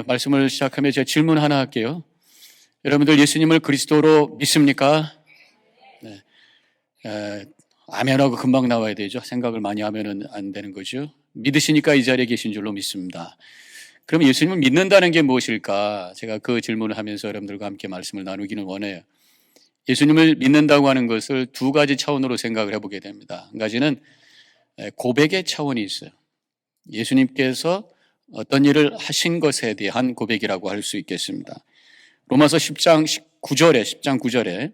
말씀을 시작하며 제가 질문 하나 할게요. 여러분들 예수님을 그리스도로 믿습니까? 네. 아멘하고 금방 나와야 되죠. 생각을 많이 하면은 안 되는 거죠. 믿으시니까 이 자리에 계신 줄로 믿습니다. 그럼 예수님을 믿는다는 게 무엇일까? 제가 그 질문을 하면서 여러분들과 함께 말씀을 나누기는 원해요. 예수님을 믿는다고 하는 것을 두 가지 차원으로 생각을 해보게 됩니다. 한 가지는 고백의 차원이 있어요. 예수님께서 어떤 일을 하신 것에 대한 고백이라고 할 수 있겠습니다. 로마서 10장 9절에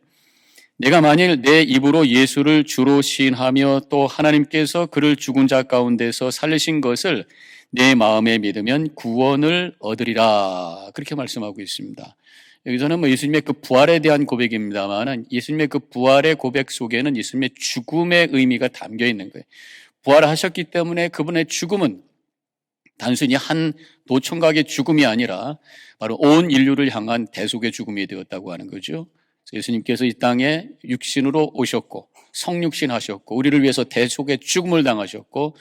내가 만일 내 입으로 예수를 주로 시인하며 또 하나님께서 그를 죽은 자 가운데서 살리신 것을 내 마음에 믿으면 구원을 얻으리라, 그렇게 말씀하고 있습니다. 여기서는 예수님의 그 부활에 대한 고백입니다만, 예수님의 그 부활의 고백 속에는 예수님의 죽음의 의미가 담겨 있는 거예요. 부활하셨기 때문에 그분의 죽음은 단순히 한 노총각의 죽음이 아니라 바로 온 인류를 향한 대속의 죽음이 되었다고 하는 거죠. 예수님께서 이 땅에 육신으로 오셨고 성육신 하셨고 우리를 위해서 대속의 죽음을 당하셨고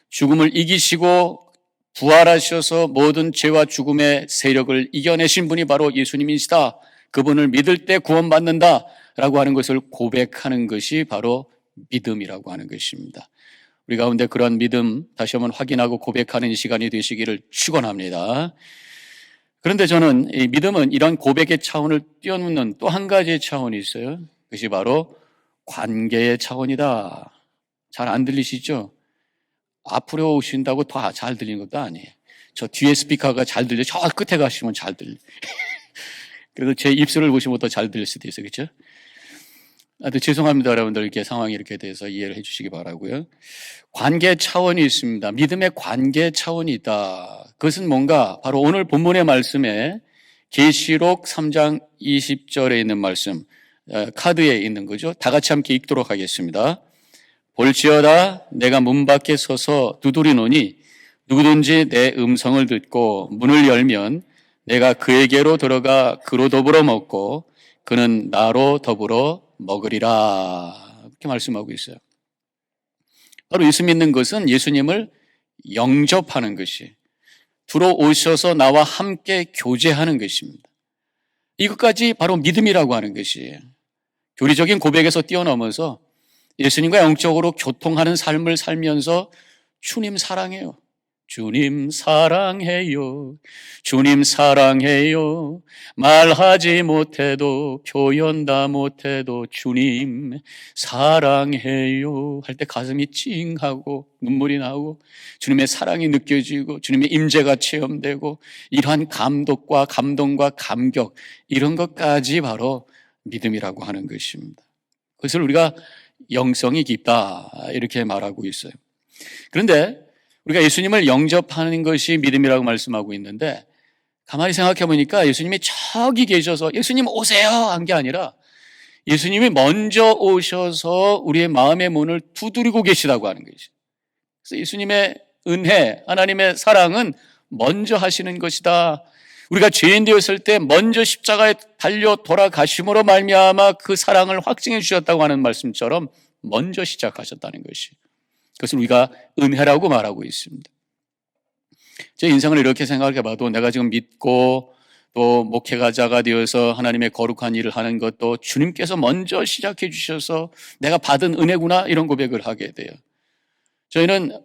죽음을 이기시고 부활하셔서 모든 죄와 죽음의 세력을 이겨내신 분이 바로 예수님이시다. 그분을 믿을 때 구원받는다 라고 하는 것을 고백하는 것이 바로 믿음이라고 하는 것입니다. 우리 가운데 그런 믿음 다시 한번 확인하고 고백하는 시간이 되시기를 축원합니다. 그런데 저는 이 믿음은 이런 고백의 차원을 뛰어넘는 또 한 가지의 차원이 있어요. 그것이 바로 관계의 차원이다. 잘 안 들리시죠? 앞으로 오신다고 더 잘 들리는 것도 아니에요. 저 뒤에 스피커가 잘 들려. 저 끝에 가시면 잘 들려. 그래서 제 입술을 보시면 더 잘 들릴 수도 있어요. 그렇죠? 죄송합니다. 여러분들 이렇게 상황이 이렇게 돼서 이해를 해 주시기 바라고요. 관계 차원이 있습니다. 믿음의 관계 차원이 있다. 그것은 뭔가 바로 오늘 본문의 말씀에 계시록 3장 20절에 있는 말씀, 카드에 있는 거죠. 다 같이 함께 읽도록 하겠습니다. 볼지어다 내가 문 밖에 서서 두드리노니 누구든지 내 음성을 듣고 문을 열면 내가 그에게로 들어가 그로 더불어 먹고 그는 나로 더불어 먹으리라, 이렇게 말씀하고 있어요. 바로 예수 믿는 것은 예수님을 영접하는 것이, 들어오셔서 나와 함께 교제하는 것입니다. 이것까지 바로 믿음이라고 하는 것이에요. 교리적인 고백에서 뛰어넘어서 예수님과 영적으로 교통하는 삶을 살면서 주님 사랑해요. 주님 사랑해요. 주님 사랑해요. 말하지 못해도 표현 다 못해도 주님 사랑해요 할 때 가슴이 찡하고 눈물이 나오고 주님의 사랑이 느껴지고 주님의 임재가 체험되고 이러한 감독과 감동과 감격, 이런 것까지 바로 믿음이라고 하는 것입니다. 그것을 우리가 영성이 깊다 이렇게 말하고 있어요. 그런데 우리가 예수님을 영접하는 것이 믿음이라고 말씀하고 있는데 가만히 생각해 보니까 예수님이 저기 계셔서 예수님 오세요 한 게 아니라 예수님이 먼저 오셔서 우리의 마음의 문을 두드리고 계시다고 하는 것이죠. 그래서 예수님의 은혜, 하나님의 사랑은 먼저 하시는 것이다. 우리가 죄인 되었을 때 먼저 십자가에 달려 돌아가심으로 말미암아 그 사랑을 확증해 주셨다고 하는 말씀처럼 먼저 시작하셨다는 것이, 그것을 우리가 은혜라고 말하고 있습니다. 제 인생을 이렇게 생각해 봐도 내가 지금 믿고 또 목회자가 되어서 하나님의 거룩한 일을 하는 것도 주님께서 먼저 시작해 주셔서 내가 받은 은혜구나, 이런 고백을 하게 돼요. 저희는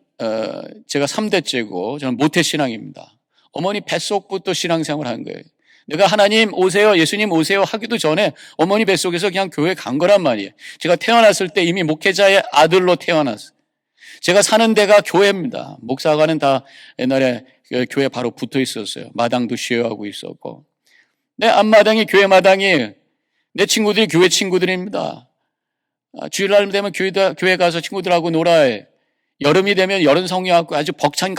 제가 3대째고 저는 모태신앙입니다. 어머니 뱃속부터 신앙생활을 한 거예요. 내가 하나님 오세요, 예수님 오세요 하기도 전에 어머니 뱃속에서 그냥 교회 간 거란 말이에요. 제가 태어났을 때 이미 목회자의 아들로 태어났어요. 제가 사는 데가 교회입니다. 목사관은 다 옛날에 교회 바로 붙어 있었어요. 마당도 쉐어하고 있었고. 내 앞마당이 교회 마당이에요. 내 친구들이 교회 친구들입니다. 주일날 되면 교회 가서 친구들하고 놀아요. 여름이 되면 여름 성경하고 아주 벅찬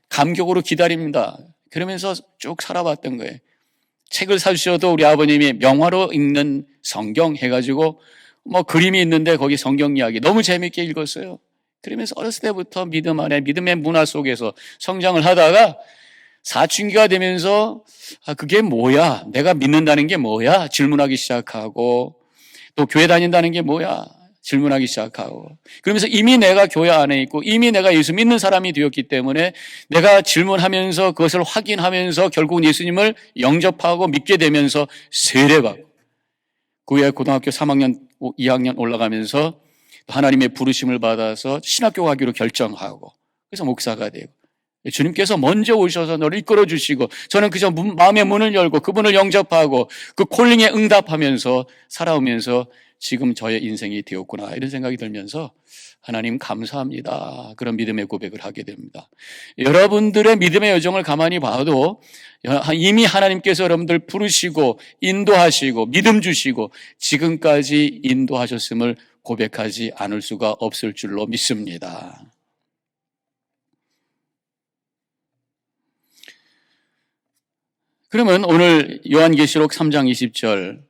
감격으로 기다립니다. 그러면서 쭉 살아봤던 거예요. 책을 사주셔도 우리 아버님이 명화로 읽는 성경 해가지고 그림이 있는데 거기 성경 이야기 너무 재밌게 읽었어요. 그러면서 어렸을 때부터 믿음 안에 믿음의 문화 속에서 성장을 하다가 사춘기가 되면서 그게 뭐야? 내가 믿는다는 게 뭐야? 질문하기 시작하고 또 교회 다닌다는 게 뭐야? 질문하기 시작하고, 그러면서 이미 내가 교회 안에 있고 이미 내가 예수 믿는 사람이 되었기 때문에 내가 질문하면서 그것을 확인하면서 결국은 예수님을 영접하고 믿게 되면서 세례받고, 그 후에 고등학교 3학년, 2학년 올라가면서 하나님의 부르심을 받아서 신학교 가기로 결정하고, 그래서 목사가 되고, 주님께서 먼저 오셔서 너를 이끌어 주시고, 저는 그저 마음의 문을 열고 그분을 영접하고 그 콜링에 응답하면서 살아오면서 지금 저의 인생이 되었구나, 이런 생각이 들면서 하나님 감사합니다, 그런 믿음의 고백을 하게 됩니다. 여러분들의 믿음의 여정을 가만히 봐도 이미 하나님께서 여러분들 부르시고 인도하시고 믿음 주시고 지금까지 인도하셨음을 고백하지 않을 수가 없을 줄로 믿습니다. 그러면 오늘 요한계시록 3장 20절,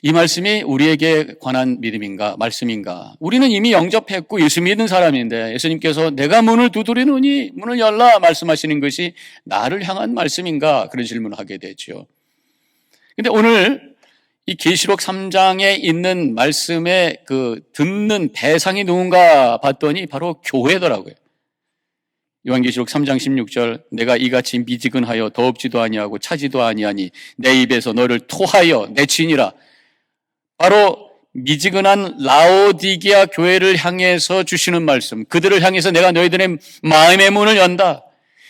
이 말씀이 우리에게 관한 믿음인가, 말씀인가? 우리는 이미 영접했고 예수 믿는 사람인데 예수님께서 내가 문을 두드리노니 문을 열라 말씀하시는 것이 나를 향한 말씀인가? 그런 질문을 하게 되죠. 근데 오늘 이 계시록 3장에 있는 말씀의 그 듣는 대상이 누군가 봤더니 바로 교회더라고요. 요한계시록 3장 16절, 내가 이같이 미지근하여 더럽지도 아니하고 차지도 아니하니 내 입에서 너를 토하여 내치니라. 바로 미지근한 라오디게아 교회를 향해서 주시는 말씀, 그들을 향해서 내가 너희들의 마음의 문을 연다,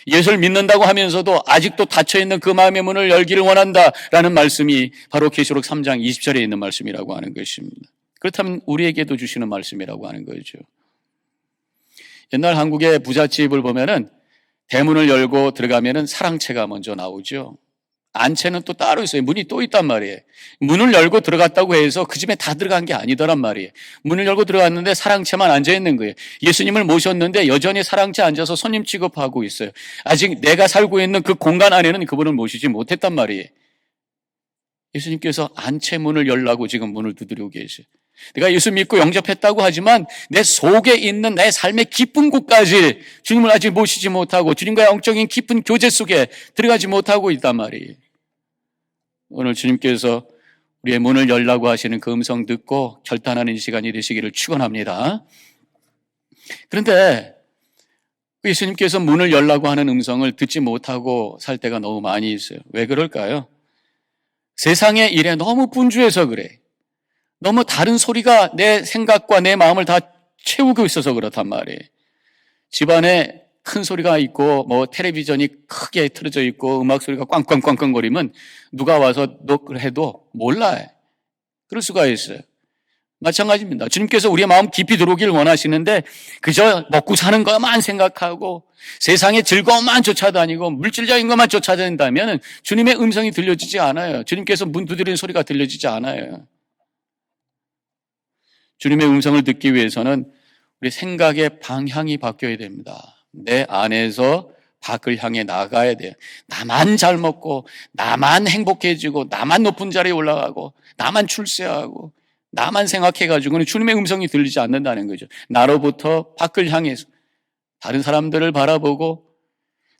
예수를 믿는다고 하면서도 아직도 닫혀있는 그 마음의 문을 열기를 원한다라는 말씀이 바로 계시록 3장 20절에 있는 말씀이라고 하는 것입니다. 그렇다면 우리에게도 주시는 말씀이라고 하는 거죠. 옛날 한국의 부잣집을 보면은 대문을 열고 들어가면은 사랑채가 먼저 나오죠. 안채는 또 따로 있어요. 문이 또 있단 말이에요. 문을 열고 들어갔다고 해서 그 집에 다 들어간 게 아니더란 말이에요. 문을 열고 들어갔는데 사랑채만 앉아 있는 거예요. 예수님을 모셨는데 여전히 사랑채 앉아서 손님 취급하고 있어요. 아직 내가 살고 있는 그 공간 안에는 그분을 모시지 못했단 말이에요. 예수님께서 안채 문을 열라고 지금 문을 두드리고 계세요. 내가 예수 믿고 영접했다고 하지만 내 속에 있는 내 삶의 깊은 곳까지 주님을 아직 모시지 못하고 주님과의 영적인 깊은 교제 속에 들어가지 못하고 있단 말이에요. 오늘 주님께서 우리의 문을 열라고 하시는 그 음성 듣고 결단하는 시간이 되시기를 축원합니다. 그런데 예수님께서 문을 열라고 하는 음성을 듣지 못하고 살 때가 너무 많이 있어요. 왜 그럴까요? 세상의 일에 너무 분주해서 그래. 너무 다른 소리가 내 생각과 내 마음을 다 채우고 있어서 그렇단 말이에요. 집안에 큰 소리가 있고 뭐 텔레비전이 크게 틀어져 있고 음악 소리가 꽝꽝꽝꽝거리면 누가 와서 녹을 해도 몰라요. 그럴 수가 있어요. 마찬가지입니다. 주님께서 우리의 마음 깊이 들어오기를 원하시는데 그저 먹고 사는 것만 생각하고 세상의 즐거움만 쫓아다니고 물질적인 것만 쫓아다닌다면 주님의 음성이 들려지지 않아요. 주님께서 문 두드리는 소리가 들려지지 않아요. 주님의 음성을 듣기 위해서는 우리 생각의 방향이 바뀌어야 됩니다. 내 안에서 밖을 향해 나가야 돼요. 나만 잘 먹고 나만 행복해지고 나만 높은 자리에 올라가고 나만 출세하고 나만 생각해가지고는 주님의 음성이 들리지 않는다는 거죠. 나로부터 밖을 향해서 다른 사람들을 바라보고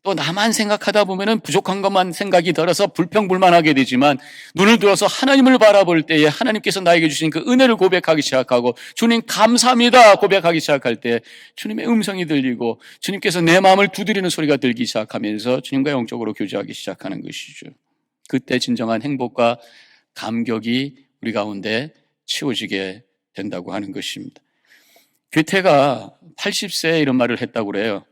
또 나만 생각하다 보면은 부족한 것만 생각이 들어서 불평불만하게 되지만 눈을 들어서 하나님을 바라볼 때에 하나님께서 나에게 주신 그 은혜를 고백하기 시작하고 주님 감사합니다 고백하기 시작할 때 주님의 음성이 들리고 주님께서 내 마음을 두드리는 소리가 들기 시작하면서 주님과 영적으로 교제하기 시작하는 것이죠. 그때 진정한 행복과 감격이 우리 가운데 채워지게 된다고 하는 것입니다. 괴테가 80세에 이런 말을 했다고 그래요.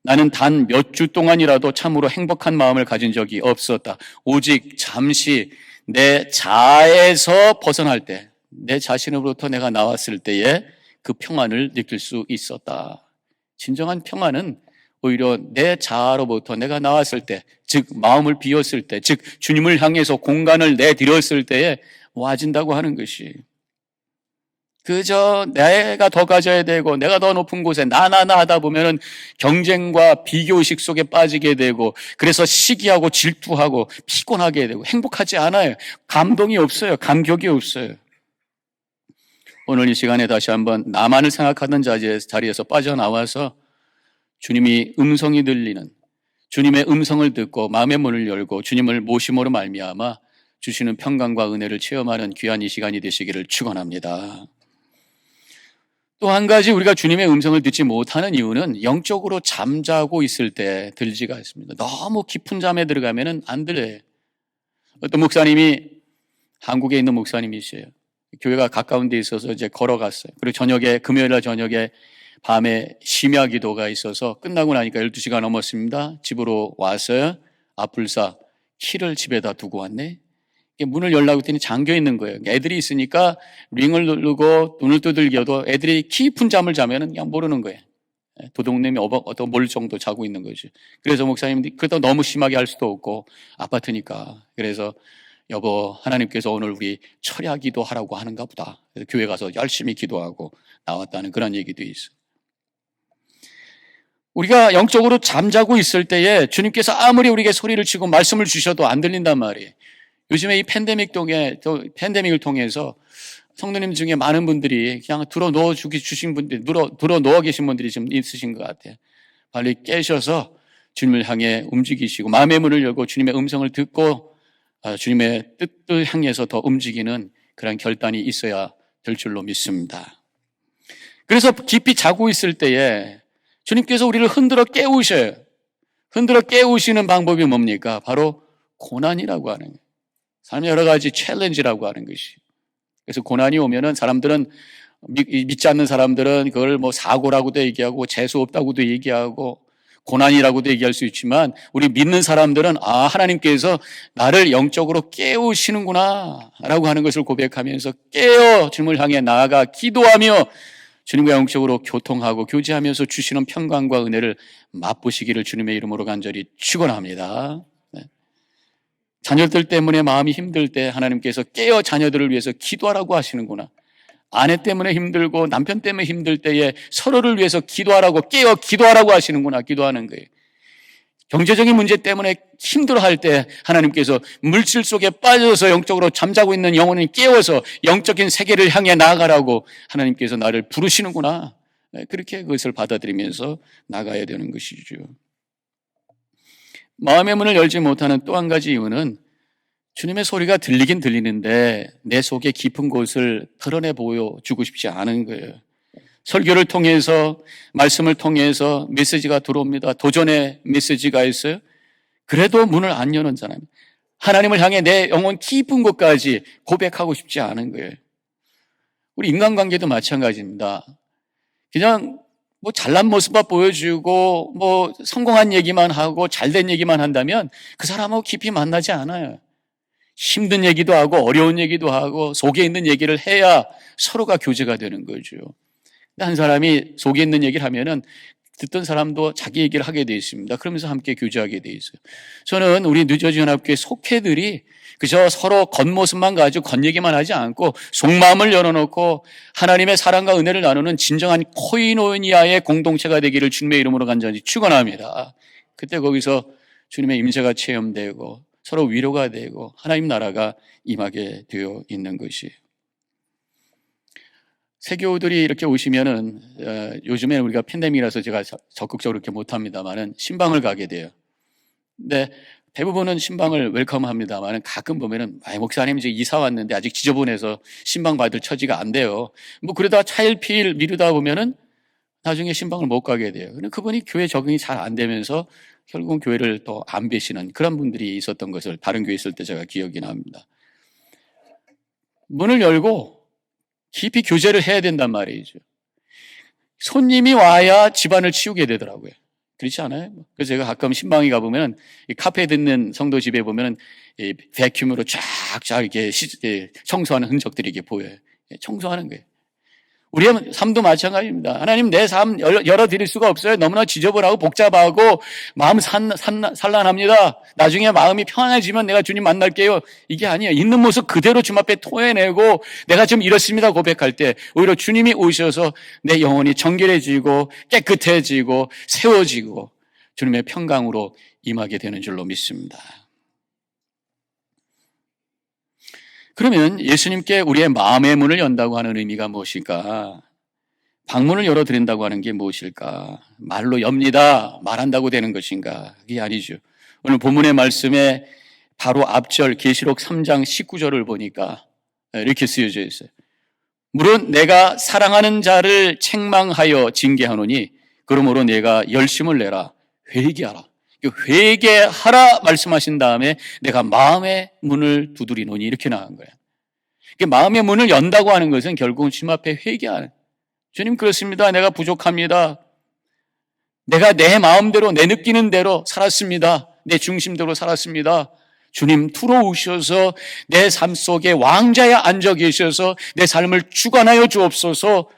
나는 단 몇 주 동안이라도 참으로 행복한 마음을 가진 적이 없었다. 오직 잠시 내 자아에서 벗어날 때, 내 자신으로부터 내가 나왔을 때에 그 평안을 느낄 수 있었다. 진정한 평안은 오히려 내 자아로부터 내가 나왔을 때, 즉 마음을 비웠을 때, 즉 주님을 향해서 공간을 내드렸을 때에 와진다고 하는 것이, 그저 내가 더 가져야 되고 내가 더 높은 곳에 나나나 하다 보면은 경쟁과 비교의식 속에 빠지게 되고 그래서 시기하고 질투하고 피곤하게 되고 행복하지 않아요. 감동이 없어요. 감격이 없어요. 오늘 이 시간에 다시 한번 나만을 생각하던 자리에서 빠져나와서 주님이 음성이 들리는, 주님의 음성을 듣고 마음의 문을 열고 주님을 모심으로 말미암아 주시는 평강과 은혜를 체험하는 귀한 이 시간이 되시기를 축원합니다. 또 한 가지 우리가 주님의 음성을 듣지 못하는 이유는 영적으로 잠자고 있을 때 들지가 않습니다. 너무 깊은 잠에 들어가면은 안 들려요. 어떤 목사님이 한국에 있는 목사님이시에요. 교회가 가까운 데 있어서 이제 걸어갔어요. 그리고 저녁에, 금요일날 저녁에 밤에 심야 기도가 있어서 끝나고 나니까 12시가 넘었습니다. 집으로 와서요. 앞불사 키를 집에다 두고 왔네. 문을 열라고 했더니 잠겨 있는 거예요. 애들이 있으니까 링을 누르고 눈을 두들겨도 애들이 깊은 잠을 자면은 그냥 모르는 거예요. 도둑놈이 어떤 몰 정도 자고 있는 거죠. 그래서 목사님이 그래도 너무 심하게 할 수도 없고 아파트니까. 그래서 여보, 하나님께서 오늘 우리 철야 기도하라고 하는가 보다. 그래서 교회 가서 열심히 기도하고 나왔다는 그런 얘기도 있어요. 우리가 영적으로 잠자고 있을 때에 주님께서 아무리 우리에게 소리를 치고 말씀을 주셔도 안 들린단 말이에요. 요즘에 이 팬데믹을 통해서 성도님 중에 많은 분들이 그냥 들어 넣어 주신 분들이, 들어 넣어 계신 분들이 좀 있으신 것 같아요. 빨리 깨셔서 주님을 향해 움직이시고 마음의 문을 열고 주님의 음성을 듣고 주님의 뜻을 향해서 더 움직이는 그런 결단이 있어야 될 줄로 믿습니다. 그래서 깊이 자고 있을 때에 주님께서 우리를 흔들어 깨우셔요. 흔들어 깨우시는 방법이 뭡니까? 바로 고난이라고 하는 거예요. 삶의 여러 가지 챌린지라고 하는 것이. 그래서 고난이 오면은 사람들은 믿지 않는 사람들은 그걸 뭐 사고라고도 얘기하고 재수 없다고도 얘기하고 고난이라고도 얘기할 수 있지만 우리 믿는 사람들은 하나님께서 나를 영적으로 깨우시는구나 라고 하는 것을 고백하면서 깨어 주님을 향해 나아가 기도하며 주님과 영적으로 교통하고 교제하면서 주시는 평강과 은혜를 맛보시기를 주님의 이름으로 간절히 축원합니다. 자녀들 때문에 마음이 힘들 때 하나님께서 깨어 자녀들을 위해서 기도하라고 하시는구나. 아내 때문에 힘들고 남편 때문에 힘들 때에 서로를 위해서 기도하라고 깨어 기도하라고 하시는구나. 기도하는 거예요. 경제적인 문제 때문에 힘들어할 때 하나님께서 물질 속에 빠져서 영적으로 잠자고 있는 영혼을 깨워서 영적인 세계를 향해 나아가라고 하나님께서 나를 부르시는구나. 그렇게 그것을 받아들이면서 나가야 되는 것이죠. 마음의 문을 열지 못하는 또 한 가지 이유는 주님의 소리가 들리긴 들리는데 내 속에 깊은 곳을 드러내 보여주고 싶지 않은 거예요. 설교를 통해서 말씀을 통해서 메시지가 들어옵니다. 도전의 메시지가 있어요. 그래도 문을 안 여는 사람, 하나님을 향해 내 영혼 깊은 곳까지 고백하고 싶지 않은 거예요. 우리 인간관계도 마찬가지입니다. 그냥 뭐 잘난 모습만 보여주고 뭐 성공한 얘기만 하고 잘된 얘기만 한다면 그 사람하고 깊이 만나지 않아요. 힘든 얘기도 하고 어려운 얘기도 하고 속에 있는 얘기를 해야 서로가 교제가 되는 거죠. 한 사람이 속에 있는 얘기를 하면은 듣던 사람도 자기 얘기를 하게 되어 있습니다. 그러면서 함께 교제하게 되어 있어요. 저는 우리 뉴저지연합교회 속회들이 그저 서로 겉모습만 가지고 겉얘기만 하지 않고 속마음을 열어놓고 하나님의 사랑과 은혜를 나누는 진정한 코이노니아의 공동체가 되기를 주님의 이름으로 간절히 축원합니다. 그때 거기서 주님의 임재가 체험되고 서로 위로가 되고 하나님 나라가 임하게 되어 있는 것이에요. 세교우들이 이렇게 오시면은 요즘에는 우리가 팬데믹이라서 제가 적극적으로 이렇게 못합니다만은 신방을 가게 돼요. 근데 대부분은 신방을 웰컴합니다만은 가끔 보면은 목사님 이제 이사 왔는데 아직 지저분해서 신방 받을 처지가 안 돼요. 뭐 그러다 차일피일 미루다 보면은 나중에 신방을 못 가게 돼요. 근데 그분이 교회 적응이 잘 안 되면서 결국은 교회를 또 안 배시는 그런 분들이 있었던 것을 다른 교회 있을 때 제가 기억이 납니다. 문을 열고 깊이 교제를 해야 된단 말이죠. 손님이 와야 집안을 치우게 되더라고요. 그렇지 않아요? 그래서 제가 가끔 신방에 가보면 카페에 듣는 성도 집에 보면 베큐으로 쫙쫙 이렇게 청소하는 흔적들이 이렇게 보여요. 청소하는 거예요. 우리의 삶도 마찬가지입니다. 하나님 내 삶 열어드릴 수가 없어요. 너무나 지저분하고 복잡하고 마음 산란합니다. 나중에 마음이 평안해지면 내가 주님 만날게요. 이게 아니에요. 있는 모습 그대로 주님 앞에 토해내고 내가 지금 이렇습니다 고백할 때 오히려 주님이 오셔서 내 영혼이 정결해지고 깨끗해지고 세워지고 주님의 평강으로 임하게 되는 줄로 믿습니다. 그러면 예수님께 우리의 마음의 문을 연다고 하는 의미가 무엇일까? 방문을 열어드린다고 하는 게 무엇일까? 말로 엽니다. 말한다고 되는 것인가? 그게 아니죠. 오늘 본문의 말씀에 바로 앞절 계시록 3장 19절을 보니까 이렇게 쓰여져 있어요. 물론 내가 사랑하는 자를 책망하여 징계하노니 그러므로 내가 열심을 내라. 회개하라. 회개하라 말씀하신 다음에 내가 마음의 문을 두드리노니 이렇게 나간 거예요. 마음의 문을 연다고 하는 것은 결국은 주님 앞에 회개하는. 주님 그렇습니다. 내가 부족합니다. 내가 내 마음대로 내 느끼는 대로 살았습니다. 내 중심대로 살았습니다. 주님 들어오셔서 내 삶 속에 왕자에 앉아 계셔서 내 삶을 주관하여 주옵소서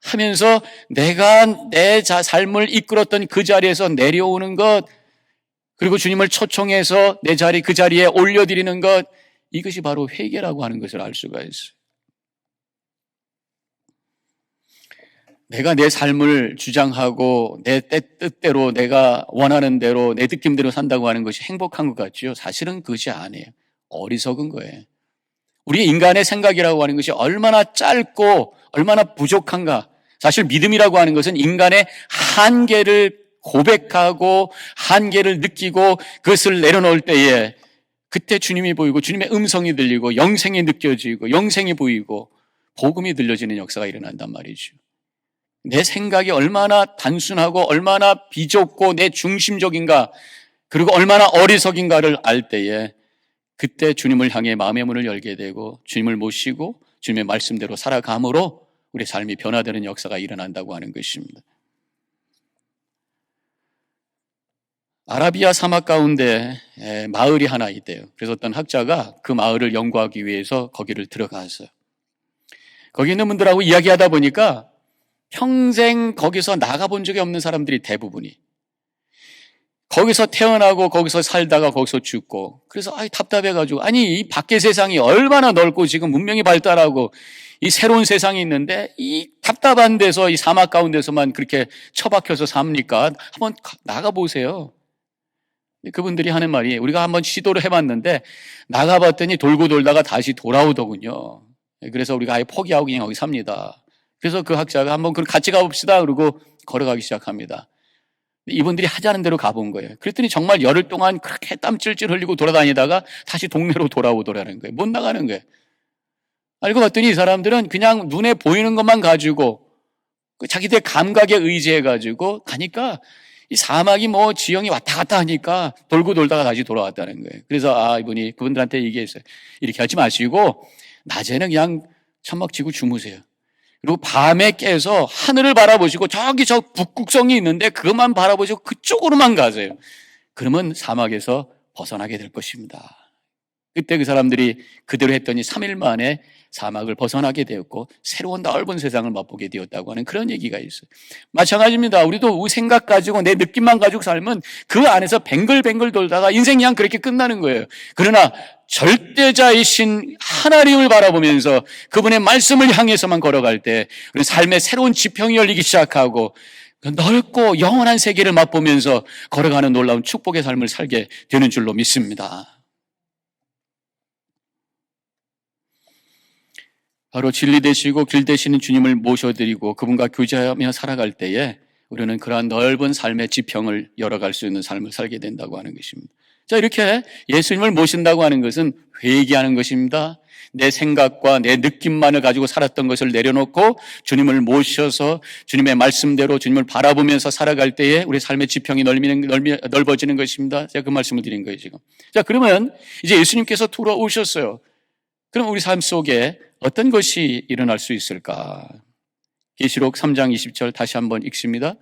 하면서 내가 내 삶을 이끌었던 그 자리에서 내려오는 것, 그리고 주님을 초청해서 내 자리 그 자리에 올려드리는 것, 이것이 바로 회개라고 하는 것을 알 수가 있어요. 내가 내 삶을 주장하고 내 뜻대로 내가 원하는 대로 내 느낌대로 산다고 하는 것이 행복한 것 같지요? 사실은 그것이 아니에요. 어리석은 거예요. 우리 인간의 생각이라고 하는 것이 얼마나 짧고 얼마나 부족한가. 사실 믿음이라고 하는 것은 인간의 한계를 고백하고 한계를 느끼고 그것을 내려놓을 때에 그때 주님이 보이고 주님의 음성이 들리고 영생이 느껴지고 영생이 보이고 복음이 들려지는 역사가 일어난단 말이죠. 내 생각이 얼마나 단순하고 얼마나 비좁고 내 중심적인가, 그리고 얼마나 어리석인가를 알 때에 그때 주님을 향해 마음의 문을 열게 되고 주님을 모시고 주님의 말씀대로 살아감으로 우리 삶이 변화되는 역사가 일어난다고 하는 것입니다. 아라비아 사막 가운데 마을이 하나 있대요. 그래서 어떤 학자가 그 마을을 연구하기 위해서 거기를 들어갔어요. 거기 있는 분들하고 이야기하다 보니까 평생 거기서 나가본 적이 없는 사람들이 대부분이, 거기서 태어나고 거기서 살다가 거기서 죽고, 그래서 답답해가지고, 아니 이 밖의 세상이 얼마나 넓고 지금 문명이 발달하고 이 새로운 세상이 있는데 이 답답한 데서 이 사막 가운데서만 그렇게 처박혀서 삽니까? 한번 나가보세요. 그분들이 하는 말이, 우리가 한번 시도를 해봤는데 나가봤더니 돌고 돌다가 다시 돌아오더군요. 그래서 우리가 아예 포기하고 그냥 거기 삽니다. 그래서 그 학자가 한번 그럼 같이 가봅시다 그러고 걸어가기 시작합니다. 이분들이 하자는 대로 가본 거예요. 그랬더니 정말 열흘 동안 그렇게 땀 찔찔 흘리고 돌아다니다가 다시 동네로 돌아오더라는 거예요. 못 나가는 거예요. 알고 봤더니 이 사람들은 그냥 눈에 보이는 것만 가지고 자기들 감각에 의지해가지고 가니까 이 사막이 뭐 지형이 왔다 갔다 하니까 돌고 돌다가 다시 돌아왔다는 거예요. 그래서 이분이 그분들한테 얘기했어요. 이렇게 하지 마시고 낮에는 그냥 천막치고 주무세요. 그리고 밤에 깨서 하늘을 바라보시고 저기 저 북극성이 있는데 그것만 바라보시고 그쪽으로만 가세요. 그러면 사막에서 벗어나게 될 것입니다. 그때 그 사람들이 그대로 했더니 3일 만에 사막을 벗어나게 되었고 새로운 넓은 세상을 맛보게 되었다고 하는 그런 얘기가 있어요. 마찬가지입니다. 우리도 우리 생각 가지고 내 느낌만 가지고 살면 그 안에서 뱅글뱅글 돌다가 인생 그냥 그렇게 끝나는 거예요. 그러나 절대자이신 하나님을 바라보면서 그분의 말씀을 향해서만 걸어갈 때 우리 삶의 새로운 지평이 열리기 시작하고 넓고 영원한 세계를 맛보면서 걸어가는 놀라운 축복의 삶을 살게 되는 줄로 믿습니다. 바로 진리 되시고 길 되시는 주님을 모셔드리고 그분과 교제하며 살아갈 때에 우리는 그러한 넓은 삶의 지평을 열어갈 수 있는 삶을 살게 된다고 하는 것입니다. 자, 이렇게 예수님을 모신다고 하는 것은 회개하는 것입니다. 내 생각과 내 느낌만을 가지고 살았던 것을 내려놓고 주님을 모셔서 주님의 말씀대로 주님을 바라보면서 살아갈 때에 우리 삶의 지평이 넓어지는 것입니다. 제가 그 말씀을 드린 거예요, 지금. 자, 그러면 이제 예수님께서 돌아오셨어요. 그럼 우리 삶 속에 어떤 것이 일어날 수 있을까? 계시록 3장 20절 다시 한번 읽습니다.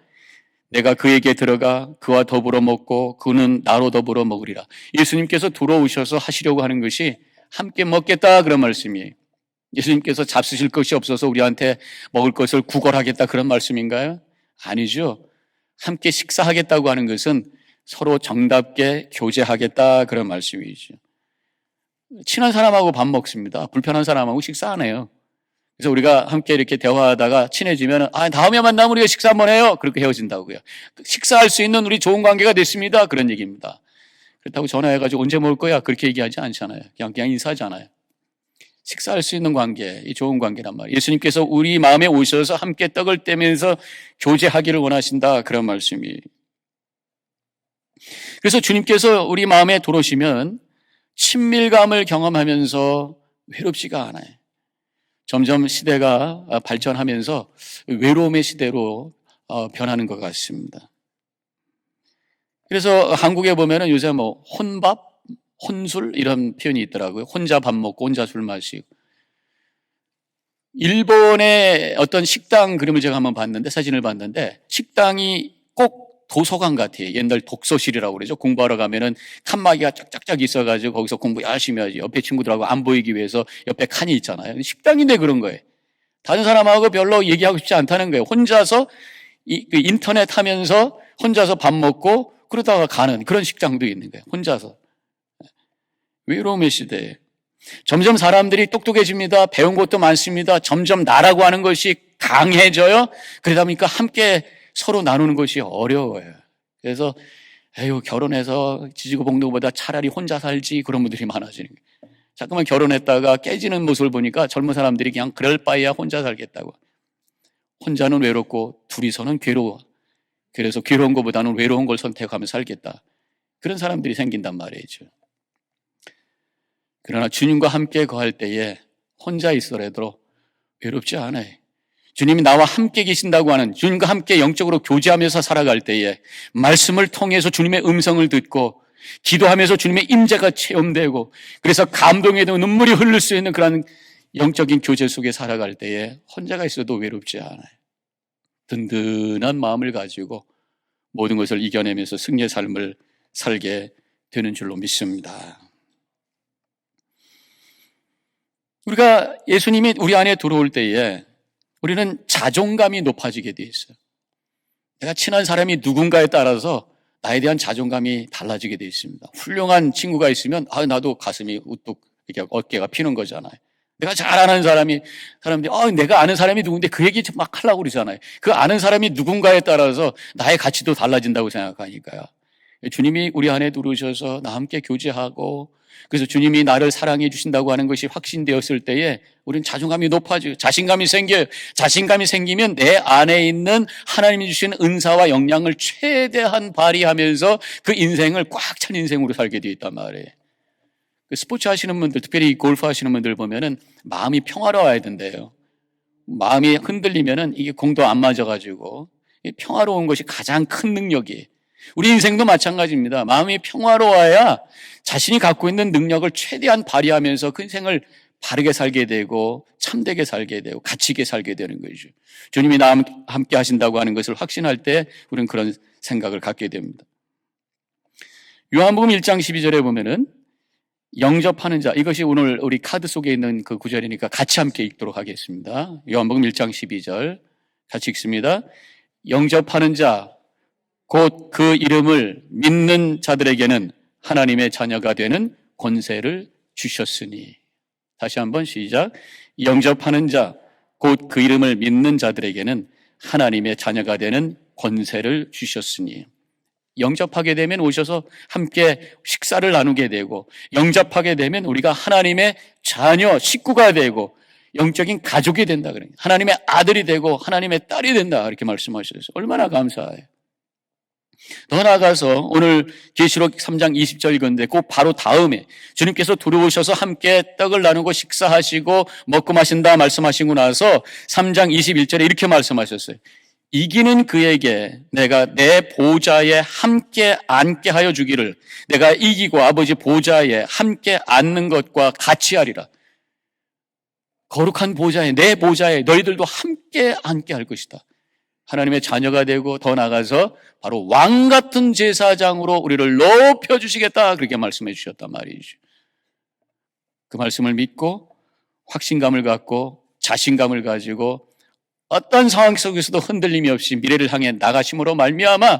내가 그에게 들어가 그와 더불어 먹고 그는 나로 더불어 먹으리라. 예수님께서 들어오셔서 하시려고 하는 것이 함께 먹겠다 그런 말씀이에요. 예수님께서 잡수실 것이 없어서 우리한테 먹을 것을 구걸하겠다 그런 말씀인가요? 아니죠. 함께 식사하겠다고 하는 것은 서로 정답게 교제하겠다 그런 말씀이죠. 친한 사람하고 밥 먹습니다. 불편한 사람하고 식사 안 해요. 그래서 우리가 함께 이렇게 대화하다가 친해지면 다음에 만나면 우리가 식사 한번 해요. 그렇게 헤어진다고요. 식사할 수 있는 우리 좋은 관계가 됐습니다. 그런 얘기입니다. 그렇다고 전화해가지고 언제 먹을 거야? 그렇게 얘기하지 않잖아요. 그냥 인사하잖아요. 식사할 수 있는 관계, 이 좋은 관계란 말이에요. 예수님께서 우리 마음에 오셔서 함께 떡을 떼면서 교제하기를 원하신다. 그런 말씀이에요. 그래서 주님께서 우리 마음에 들어오시면 친밀감을 경험하면서 외롭지가 않아요. 점점 시대가 발전하면서 외로움의 시대로 변하는 것 같습니다. 그래서 한국에 보면은 요새 뭐 혼밥, 혼술 이런 표현이 있더라고요. 혼자 밥 먹고 혼자 술 마시고. 일본의 어떤 식당 그림을 제가 한번 봤는데, 사진을 봤는데, 식당이 꼭 도서관 같아요. 옛날 독서실이라고 그러죠. 공부하러 가면은 칸막이가 쫙쫙쫙 있어가지고 거기서 공부 열심히 하지. 옆에 친구들하고 안 보이기 위해서 옆에 칸이 있잖아요. 식당인데 그런 거예요. 다른 사람하고 별로 얘기하고 싶지 않다는 거예요. 혼자서 그 인터넷 하면서 혼자서 밥 먹고 그러다가 가는 그런 식당도 있는 거예요. 혼자서. 외로움의 시대에 점점 사람들이 똑똑해집니다. 배운 것도 많습니다. 점점 나라고 하는 것이 강해져요. 그러다 보니까 함께 서로 나누는 것이 어려워요. 그래서 에휴, 결혼해서 지지고 볶는 것보다 차라리 혼자 살지, 그런 분들이 많아지는 거예요. 자꾸만 결혼했다가 깨지는 모습을 보니까 젊은 사람들이 그냥 그럴 바에야 혼자 살겠다고. 혼자는 외롭고 둘이서는 괴로워. 그래서 괴로운 것보다는 외로운 걸 선택하며 살겠다. 그런 사람들이 생긴단 말이죠. 그러나 주님과 함께 거할 때에 혼자 있어라도 외롭지 않아요. 주님이 나와 함께 계신다고 하는, 주님과 함께 영적으로 교제하면서 살아갈 때에 말씀을 통해서 주님의 음성을 듣고 기도하면서 주님의 임재가 체험되고, 그래서 감동에도 눈물이 흐를 수 있는 그런 영적인 교제 속에 살아갈 때에 혼자가 있어도 외롭지 않아요. 든든한 마음을 가지고 모든 것을 이겨내면서 승리의 삶을 살게 되는 줄로 믿습니다. 우리가 예수님이 우리 안에 들어올 때에 우리는 자존감이 높아지게 돼 있어요. 내가 친한 사람이 누군가에 따라서 나에 대한 자존감이 달라지게 돼 있습니다. 훌륭한 친구가 있으면 나도 가슴이 우뚝 이렇게 어깨가 피는 거잖아요. 내가 잘 아는 사람들이 내가 아는 사람이 누군데 그 얘기 막 하려고 그러잖아요. 그 아는 사람이 누군가에 따라서 나의 가치도 달라진다고 생각하니까요. 주님이 우리 안에 들어오셔서 나와 함께 교제하고, 그래서 주님이 나를 사랑해 주신다고 하는 것이 확신되었을 때에 우리는 자존감이 높아지고 자신감이 생겨요. 자신감이 생기면 내 안에 있는 하나님이 주신 은사와 역량을 최대한 발휘하면서 그 인생을 꽉 찬 인생으로 살게 되어 있단 말이에요. 스포츠 하시는 분들, 특별히 골프 하시는 분들 보면은 마음이 평화로워야 된대요. 마음이 흔들리면은 이게 공도 안 맞아가지고, 평화로운 것이 가장 큰 능력이에요. 우리 인생도 마찬가지입니다. 마음이 평화로워야 자신이 갖고 있는 능력을 최대한 발휘하면서 그 인생을 바르게 살게 되고 참되게 살게 되고 가치 있게 살게 되는 거죠. 주님이 나와 함께 하신다고 하는 것을 확신할 때 우리는 그런 생각을 갖게 됩니다. 요한복음 1장 12절에 보면은 영접하는 자, 이것이 오늘 우리 카드 속에 있는 그 구절이니까 같이 함께 읽도록 하겠습니다. 요한복음 1장 12절 같이 읽습니다. 영접하는 자, 곧 그 이름을 믿는 자들에게는 하나님의 자녀가 되는 권세를 주셨으니. 다시 한번 시작. 영접하는 자, 곧 그 이름을 믿는 자들에게는 하나님의 자녀가 되는 권세를 주셨으니. 영접하게 되면 오셔서 함께 식사를 나누게 되고, 영접하게 되면 우리가 하나님의 자녀, 식구가 되고 영적인 가족이 된다 그래요. 하나님의 아들이 되고 하나님의 딸이 된다, 이렇게 말씀하셨어요. 얼마나 감사해요. 더 나아가서 오늘 계시록 3장 20절 읽었는데 그 바로 다음에 주님께서 들어오셔서 함께 떡을 나누고 식사하시고 먹고 마신다 말씀하시고 나서 3장 21절에 이렇게 말씀하셨어요. 이기는 그에게 내가 내 보좌에 함께 앉게 하여 주기를, 내가 이기고 아버지 보좌에 함께 앉는 것과 같이 하리라. 거룩한 보좌에, 내 보좌에 너희들도 함께 앉게 할 것이다. 하나님의 자녀가 되고 더 나아가서 바로 왕 같은 제사장으로 우리를 높여주시겠다, 그렇게 말씀해 주셨단 말이죠. 그 말씀을 믿고 확신감을 갖고 자신감을 가지고 어떤 상황 속에서도 흔들림이 없이 미래를 향해 나가심으로 말미암아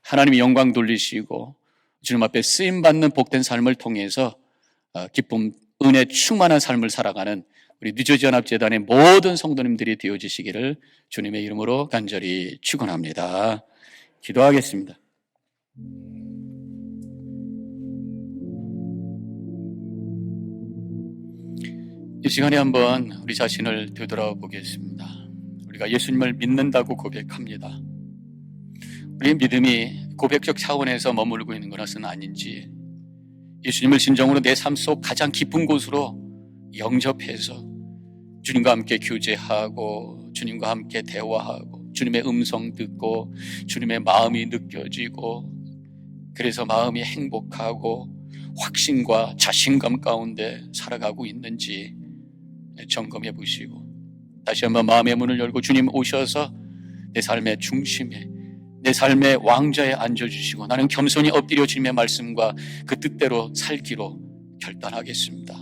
하나님이 영광 돌리시고 주님 앞에 쓰임받는 복된 삶을 통해서 기쁨, 은혜 충만한 삶을 살아가는 우리 뉴저지연합재단의 모든 성도님들이 되어주시기를 주님의 이름으로 간절히 축원합니다. 기도하겠습니다. 이 시간에 한번 우리 자신을 되돌아보겠습니다. 우리가 예수님을 믿는다고 고백합니다. 우리의 믿음이 고백적 차원에서 머물고 있는 것은 아닌지, 예수님을 진정으로 내 삶 속 가장 깊은 곳으로 영접해서 주님과 함께 교제하고 주님과 함께 대화하고 주님의 음성 듣고 주님의 마음이 느껴지고 그래서 마음이 행복하고 확신과 자신감 가운데 살아가고 있는지 점검해 보시고 다시 한번 마음의 문을 열고 주님 오셔서 내 삶의 중심에 내 삶의 왕좌에 앉아주시고 나는 겸손히 엎드려 주님의 말씀과 그 뜻대로 살기로 결단하겠습니다.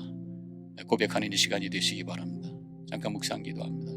고백하는 이 시간이 되시기 바랍니다. 잠깐 묵상 기도합니다.